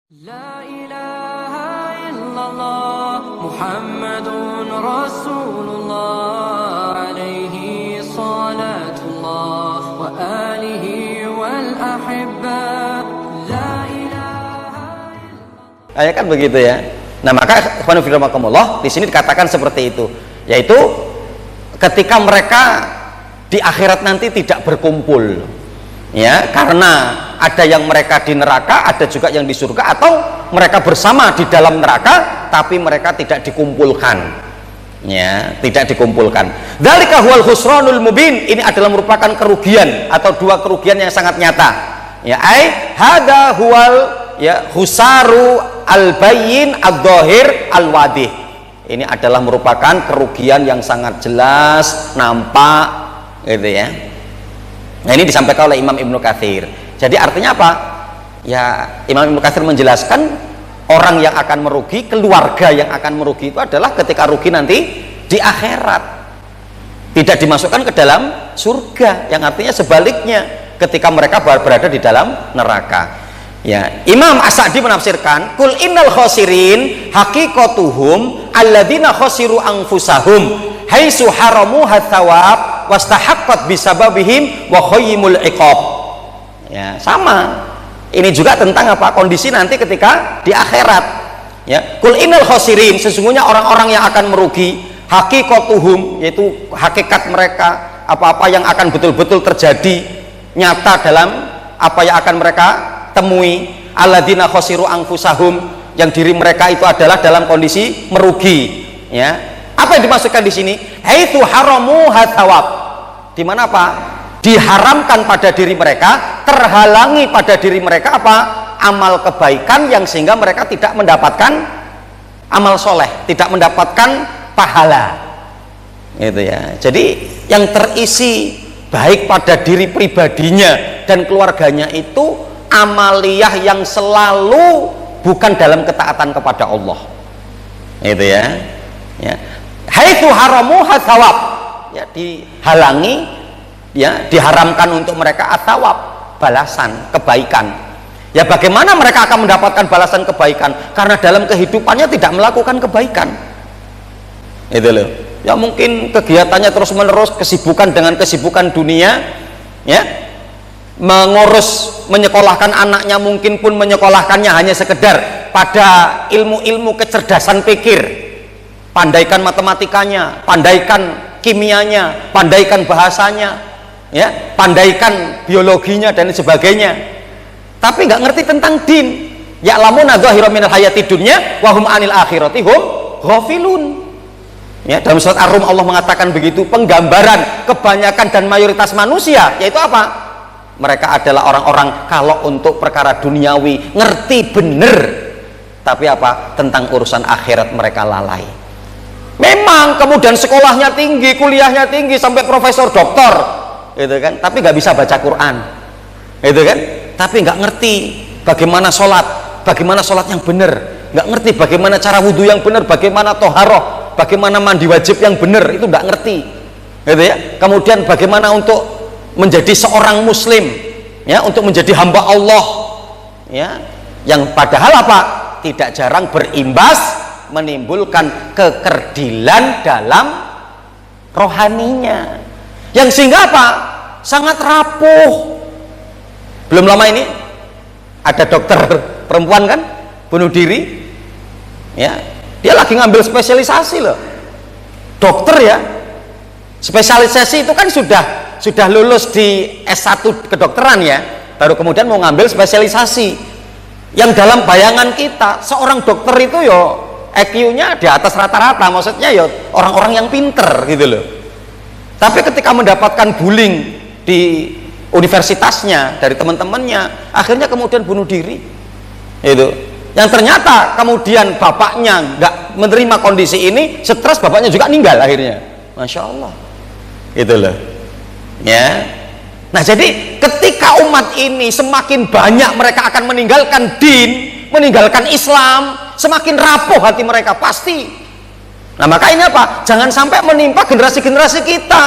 La ilaha illallah Muhammadun Rasulullah alaihi salatullah wa alihi wal ahibba. La ilaha illallah. Ya kan begitu ya. Nah, maka ikhwan fillah di sini dikatakan seperti itu, yaitu ketika mereka di akhirat nanti tidak berkumpul. Ya, karena ada yang mereka di neraka, ada juga yang di surga, atau mereka bersama di dalam neraka tapi mereka tidak dikumpulkan. Ya, tidak dikumpulkan. Dzalika huwal khusranul mubin. Ini adalah merupakan kerugian atau dua kerugian yang sangat nyata. Ya, ai hada huwal ya khusaru al-bayyin ad-dhahir al-wadih. Ini adalah merupakan kerugian yang sangat jelas, nampak gitu ya. Nah, ini disampaikan oleh Imam Ibnu Katsir. Jadi artinya apa? Ya, Imam Ibnu Katsir menjelaskan orang yang akan merugi, keluarga yang akan merugi itu adalah ketika rugi nanti di akhirat. Tidak dimasukkan ke dalam surga, yang artinya sebaliknya ketika mereka berada di dalam neraka. Ya, Imam As-Sa'di menafsirkan, "Qul innal khosirin haqiqatuhum alladzina khosiru anfusahum haitsu haramu hatsawab wastahaqqat bisababihim wa khayyimul iqab." Ya, sama. Ini juga tentang apa? Kondisi nanti ketika di akhirat. Ya, qul innal khosirin, sesungguhnya orang-orang yang akan merugi, haqiqatuhum, yaitu hakikat mereka, apa-apa yang akan betul-betul terjadi nyata dalam apa yang akan mereka temui, alladzina khosiru anfusahum, yang diri mereka itu adalah dalam kondisi merugi. Ya, apa yang dimaksudkan di sini? Haitsu haramu hatsawab. Di mana apa? Diharamkan pada diri mereka, terhalangi pada diri mereka apa? Amal kebaikan, yang sehingga mereka tidak mendapatkan amal soleh, tidak mendapatkan pahala. Gitu ya. Jadi yang terisi baik pada diri pribadinya dan keluarganya itu amaliyah yang selalu bukan dalam ketaatan kepada Allah. Itu ya. Ya. Haitsu haramu hatsawab. Ya, dihalangi, ya, diharamkan untuk mereka atsawab, balasan kebaikan. Ya, bagaimana mereka akan mendapatkan balasan kebaikan? Karena dalam kehidupannya tidak melakukan kebaikan. Itu loh. Ya, mungkin kegiatannya terus-menerus, kesibukan dengan kesibukan dunia, ya, mengurus menyekolahkan anaknya, mungkin pun menyekolahkannya hanya sekedar pada ilmu-ilmu kecerdasan pikir, pandaikan matematikanya, pandaikan kimianya, pandaikan bahasanya, ya, pandaikan biologinya dan sebagainya, tapi nggak ngerti tentang din. Ya'lamuna dzahira minal hayati dunya wa hum 'anil akhirati hum ghafilun. Ya, dalam surat Ar-Rum Allah mengatakan begitu, penggambaran kebanyakan dan mayoritas manusia yaitu apa? Mereka adalah orang-orang kalau untuk perkara duniawi ngerti bener, tapi apa? Tentang urusan akhirat mereka lalai. Memang kemudian sekolahnya tinggi, kuliahnya tinggi sampai profesor doktor, gitu kan? Tapi nggak bisa baca Quran, gitu kan? Tapi nggak ngerti bagaimana sholat yang benar, nggak ngerti bagaimana cara wudhu yang benar, bagaimana toharoh, bagaimana mandi wajib yang benar, itu nggak ngerti, gitu ya? Kemudian bagaimana untuk menjadi seorang muslim, ya, untuk menjadi hamba Allah, ya, yang padahal apa? Tidak jarang berimbas menimbulkan kekerdilan dalam rohaninya, yang sehingga apa? Sangat rapuh. Belum lama ini ada dokter perempuan kan bunuh diri, ya, dia lagi ngambil spesialisasi loh, dokter ya, spesialisasi itu kan sudah lulus di S1 kedokteran ya, baru kemudian mau ngambil spesialisasi, yang dalam bayangan kita seorang dokter itu yo EQ-nya di atas rata-rata, maksudnya ya orang-orang yang pinter gitu loh. Tapi ketika mendapatkan bullying di universitasnya dari teman-temannya, akhirnya kemudian bunuh diri. Itu. Yang ternyata kemudian bapaknya nggak menerima kondisi ini, stres, bapaknya juga meninggal akhirnya. Masya Allah. Itu loh. Ya. Nah, jadi ketika umat ini semakin banyak mereka akan meninggalkan din, meninggalkan Islam, semakin rapuh hati mereka pasti. Nah, maka ini apa? Jangan sampai menimpa generasi-generasi kita.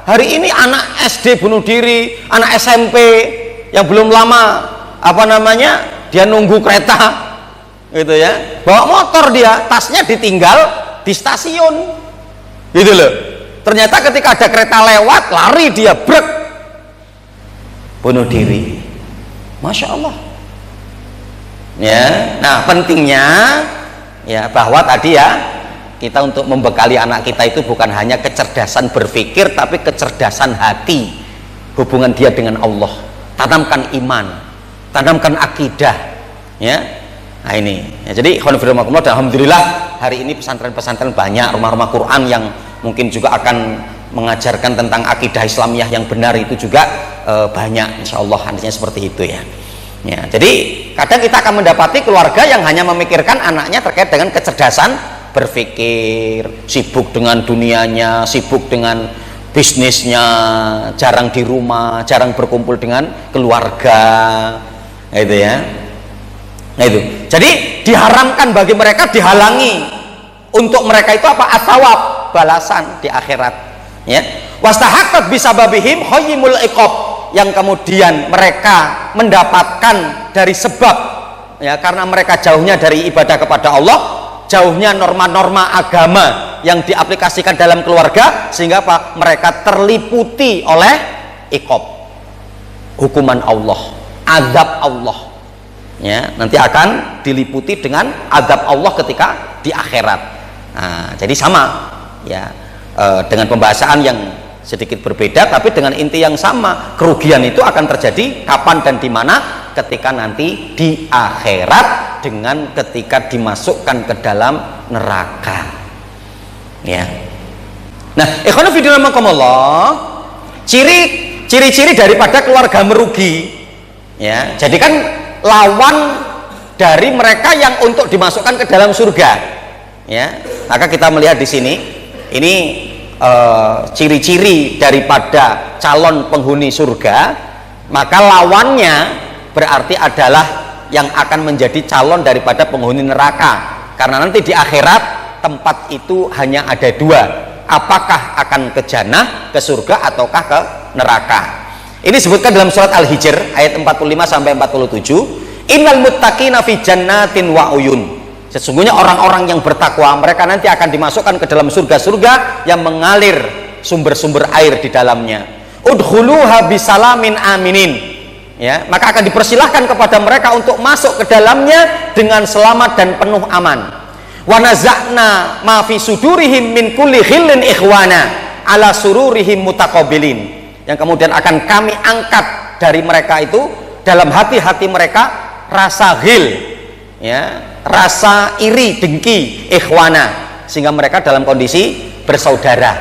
Hari ini anak SD bunuh diri, anak SMP yang belum lama apa namanya dia nunggu kereta gitu ya, bawa motor dia, tasnya ditinggal di stasiun, gitu loh. Ternyata ketika ada kereta lewat, lari dia, brek, bunuh diri. Masya Allah. Ya, nah pentingnya ya bahwa tadi ya kita untuk membekali anak kita itu bukan hanya kecerdasan berpikir, tapi kecerdasan hati, hubungan dia dengan Allah. Tanamkan iman, tanamkan akidah, ya. Nah ini, ya, jadi alhamdulillah hari ini pesantren-pesantren banyak, rumah-rumah Quran yang mungkin juga akan mengajarkan tentang akidah Islamiyah yang benar itu juga banyak, insya Allah nantinya seperti itu ya. Ya, jadi kadang kita akan mendapati keluarga yang hanya memikirkan anaknya terkait dengan kecerdasan berpikir, sibuk dengan dunianya, sibuk dengan bisnisnya, jarang di rumah, jarang berkumpul dengan keluarga, gitu ya. Nah itu, jadi diharamkan bagi mereka, dihalangi untuk mereka itu apa? Athawab, balasan di akhirat. Ya, wastahaqqat bisababihim hayyimul iqab, yang kemudian mereka mendapatkan dari sebab ya karena mereka jauhnya dari ibadah kepada Allah, jauhnya norma-norma agama yang diaplikasikan dalam keluarga, sehingga apa? Mereka terliputi oleh iqab, hukuman Allah, azab Allah. Ya, nanti akan diliputi dengan azab Allah ketika di akhirat. Nah, jadi sama ya, dengan pembahasan yang sedikit berbeda tapi dengan inti yang sama. Kerugian itu akan terjadi kapan dan di mana? Ketika nanti di akhirat, dengan ketika dimasukkan ke dalam neraka. Ya. Nah, ikhwan fillah rahimakumullah, ciri-ciri daripada keluarga merugi. Ya, jadi kan lawan dari mereka yang untuk dimasukkan ke dalam surga. Ya, maka kita melihat di sini ini ciri-ciri daripada calon penghuni surga, maka lawannya berarti adalah yang akan menjadi calon daripada penghuni neraka. Karena nanti di akhirat tempat itu hanya ada dua, apakah akan ke jannah, ke surga, ataukah ke neraka. Ini disebutkan dalam surat Al-Hijr ayat 45 sampai 47. Innal muttaqina fi jannatin wa uyun. Sesungguhnya orang-orang yang bertakwa, mereka nanti akan dimasukkan ke dalam surga-surga yang mengalir sumber-sumber air di dalamnya. Udkhuluha bisalamin aminin. Ya, maka akan dipersilahkan kepada mereka untuk masuk ke dalamnya dengan selamat dan penuh aman. Wa naza'na ma fi sudurihim min kulli khillin ikhwana ala sururihim mutaqabilin. Yang kemudian akan kami angkat dari mereka itu, dalam hati-hati mereka, rasa ghil, ya, rasa iri, dengki, ikhwana, sehingga mereka dalam kondisi bersaudara,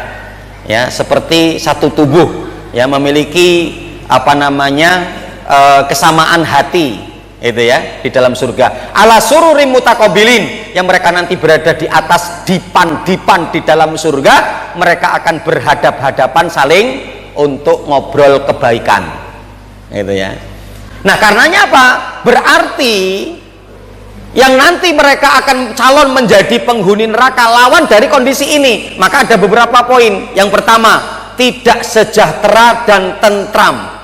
ya, seperti satu tubuh, ya, memiliki apa namanya kesamaan hati, itu ya, di dalam surga. Ala sururim mutaqabilin, yang mereka nanti berada di atas dipan-dipan di dalam surga, mereka akan berhadap-hadapan saling untuk ngobrol kebaikan, gitu ya. Nah, karenanya apa? Berarti yang nanti mereka akan calon menjadi penghuni neraka lawan dari kondisi ini. Maka ada beberapa poin. Yang pertama, tidak sejahtera dan tentram.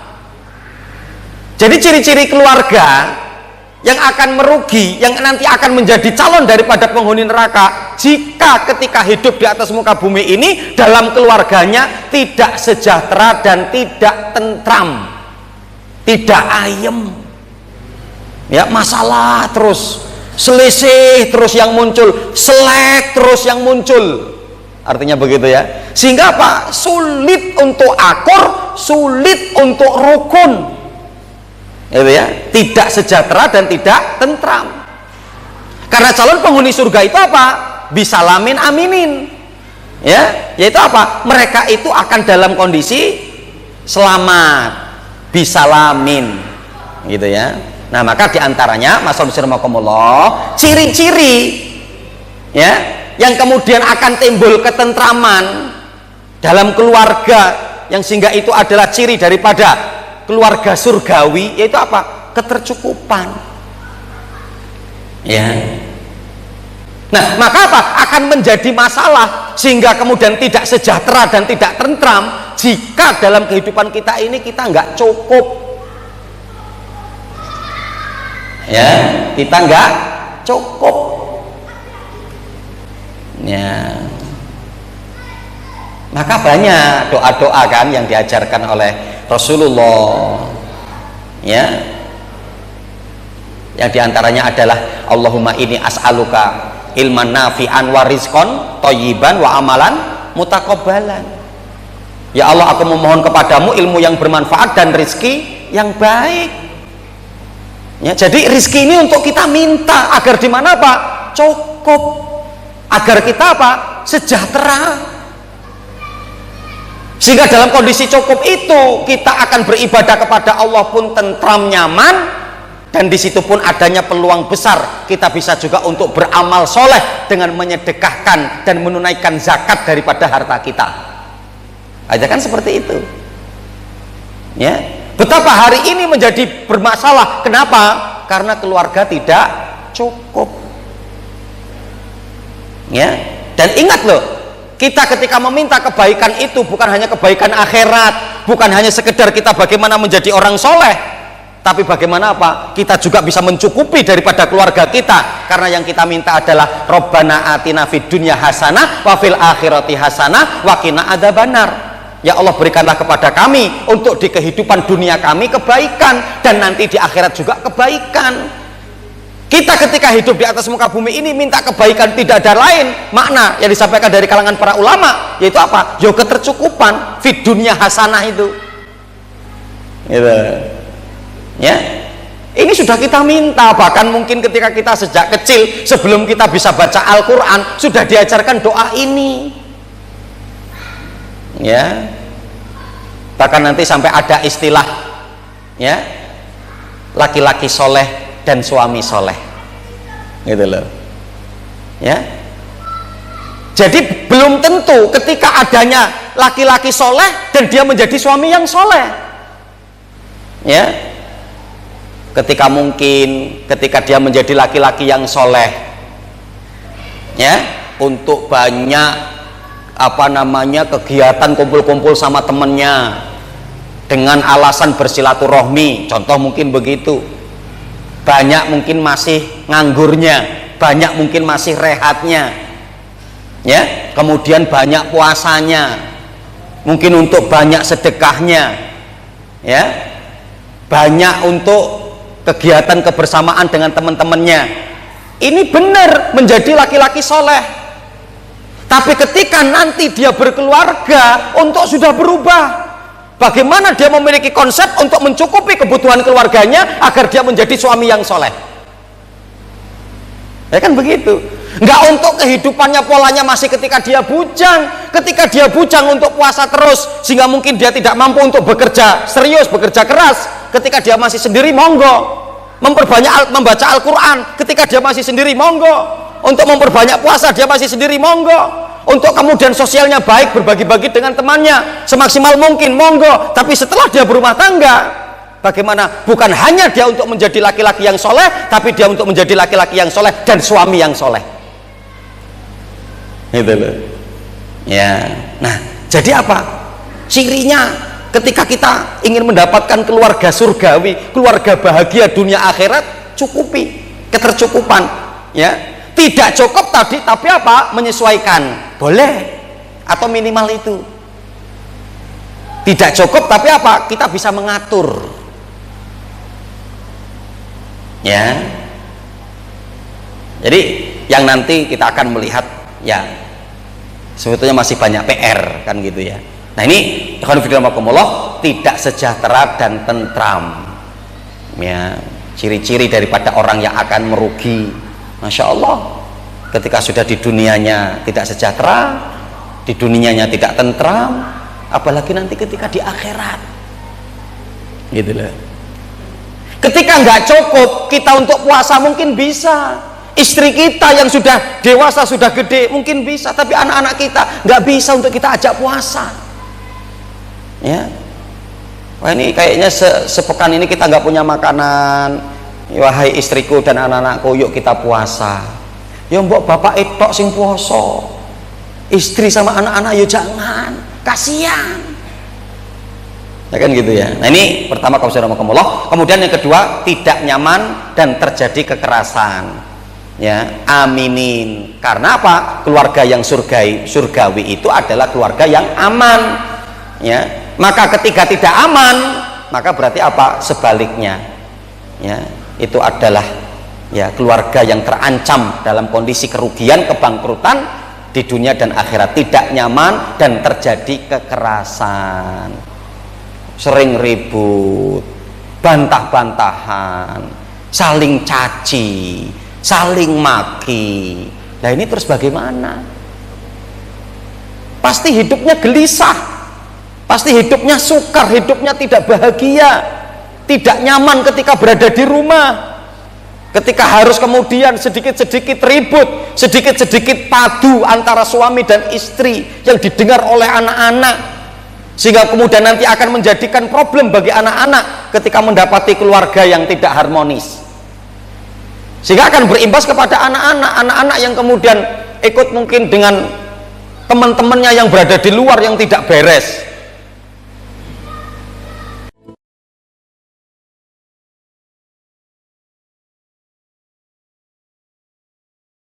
Jadi ciri-ciri keluarga yang akan merugi, yang nanti akan menjadi calon daripada penghuni neraka, jika ketika hidup di atas muka bumi ini dalam keluarganya tidak sejahtera dan tidak tentram, tidak ayem, ya, masalah terus, selisih terus yang muncul, selek terus yang muncul, artinya begitu ya, sehingga apa? Sulit untuk akur, sulit untuk rukun, itu ya, tidak sejahtera dan tidak tentram. Karena calon penghuni surga itu apa? Bisalamin aminin, ya, yaitu apa? Mereka itu akan dalam kondisi selamat, bisalamin, gitu ya. Nah, maka diantaranya, masyaallah, ciri-ciri, ya, yang kemudian akan timbul ketentraman dalam keluarga, yang sehingga itu adalah ciri daripada keluarga surgawi, yaitu apa? Ketercukupan, ya. Nah, maka apa? Akan menjadi masalah sehingga kemudian tidak sejahtera dan tidak tentram jika dalam kehidupan kita ini kita nggak cukup, ya, kita nggak cukup. Ya. Maka banyak doa-doa kan yang diajarkan oleh Rasulullah. Ya. Yang diantaranya adalah Allahumma inni as'aluka ilman nafi'an wa rizqan thayyiban wa amalan mutakabbalan. Ya Allah, aku memohon kepadamu ilmu yang bermanfaat dan rizki yang baik. Ya, jadi rizki ini untuk kita minta agar di mana Pak? Cukup. Agar kita apa? Sejahtera. Sehingga dalam kondisi cukup itu kita akan beribadah kepada Allah pun tentram, nyaman, dan di situ pun adanya peluang besar kita bisa juga untuk beramal soleh dengan menyedekahkan dan menunaikan zakat daripada harta kita. Aja kan seperti itu. Ya, betapa hari ini menjadi bermasalah. Kenapa? Karena keluarga tidak cukup. Ya, dan ingat loh, kita ketika meminta kebaikan itu bukan hanya kebaikan akhirat, bukan hanya sekedar kita bagaimana menjadi orang soleh, tapi bagaimana apa? Kita juga bisa mencukupi daripada keluarga kita, karena yang kita minta adalah Rabbana atina fid dunya hasanah wa fil akhirati hasanah wa qina adzabannar. Ya Allah, berikanlah kepada kami untuk di kehidupan dunia kami kebaikan, dan nanti di akhirat juga kebaikan. Kita ketika hidup di atas muka bumi ini minta kebaikan, tidak ada lain makna yang disampaikan dari kalangan para ulama, yaitu apa? Yo ketercukupan fid dunya hasanah itu. Gitu. Ya, ini sudah kita minta, bahkan mungkin ketika kita sejak kecil sebelum kita bisa baca Al-Quran sudah diajarkan doa ini. Ya, bahkan nanti sampai ada istilah, ya, laki-laki soleh dan suami soleh, gitu loh. Ya, jadi belum tentu ketika adanya laki-laki soleh dan dia menjadi suami yang soleh. Ya, ketika dia menjadi laki-laki yang soleh, ya, untuk banyak kegiatan kumpul-kumpul sama temennya dengan alasan bersilaturahmi, contoh mungkin begitu. Banyak mungkin masih nganggurnya, banyak mungkin masih rehatnya, ya, kemudian banyak puasanya, mungkin untuk banyak sedekahnya, ya, banyak untuk kegiatan kebersamaan dengan teman-temannya. Ini benar menjadi laki-laki soleh. Tapi ketika nanti dia berkeluarga, untuk sudah berubah. Bagaimana dia memiliki konsep untuk mencukupi kebutuhan keluarganya agar dia menjadi suami yang soleh? Ya kan begitu. Nggak untuk kehidupannya, polanya masih ketika dia bujang. Ketika dia bujang untuk puasa terus, sehingga mungkin dia tidak mampu untuk bekerja serius, bekerja keras. Ketika dia masih sendiri, monggo. Memperbanyak membaca Al-Quran. Ketika dia masih sendiri, monggo. Untuk memperbanyak puasa, dia masih sendiri, monggo. Untuk kemudian sosialnya baik, berbagi-bagi dengan temannya semaksimal mungkin, monggo. Tapi setelah dia berumah tangga, bagaimana? Bukan hanya dia untuk menjadi laki-laki yang soleh, tapi dia untuk menjadi laki-laki yang soleh dan suami yang soleh. Itu loh. Ya. Nah, jadi apa? Cirinya ketika kita ingin mendapatkan keluarga surgawi, keluarga bahagia dunia akhirat, cukupi ketercukupan. Ya. Tidak cukup tadi, tapi apa? Menyesuaikan, boleh, atau minimal itu. Tidak cukup, tapi apa? Kita bisa mengatur. Ya. Jadi yang nanti kita akan melihat, ya, sebetulnya masih banyak PR kan gitu ya. Nah ini tidak sejahtera dan tentram. Ya, ciri-ciri daripada orang yang akan merugi. Masya Allah, ketika sudah di dunianya tidak sejahtera, di dunianya tidak tentram, apalagi nanti ketika di akhirat, gitu loh. Ketika nggak cukup kita untuk puasa mungkin bisa, istri kita yang sudah dewasa, sudah gede mungkin bisa, tapi anak-anak kita nggak bisa untuk kita ajak puasa. Ya, wah ini kayaknya sepekan ini kita nggak punya makanan. Wahai istriku dan anak-anakku, yuk kita puasa. Ya mbok bapak itu sing puasa, istri sama anak-anak yuk jangan, kasihan. Ya kan gitu ya. Nah ini pertama, kemudian yang kedua, tidak nyaman dan terjadi kekerasan. ya, aminin. Karena apa? Keluarga yang surgawi itu adalah keluarga yang aman, ya. Maka ketika tidak aman, maka berarti apa? Sebaliknya, ya, itu adalah ya keluarga yang terancam dalam kondisi kerugian, kebangkrutan di dunia dan akhirat, tidak nyaman dan terjadi kekerasan, sering ribut, bantah-bantahan, saling caci, saling maki. Nah ini terus bagaimana? Pasti hidupnya gelisah, pasti hidupnya sukar, hidupnya tidak bahagia, tidak nyaman ketika berada di rumah, ketika harus kemudian sedikit-sedikit ribut, sedikit-sedikit padu antara suami dan istri yang didengar oleh anak-anak, sehingga kemudian nanti akan menjadikan problem bagi anak-anak ketika mendapati keluarga yang tidak harmonis, sehingga akan berimbas kepada anak-anak yang kemudian ikut mungkin dengan teman-temannya yang berada di luar yang tidak beres,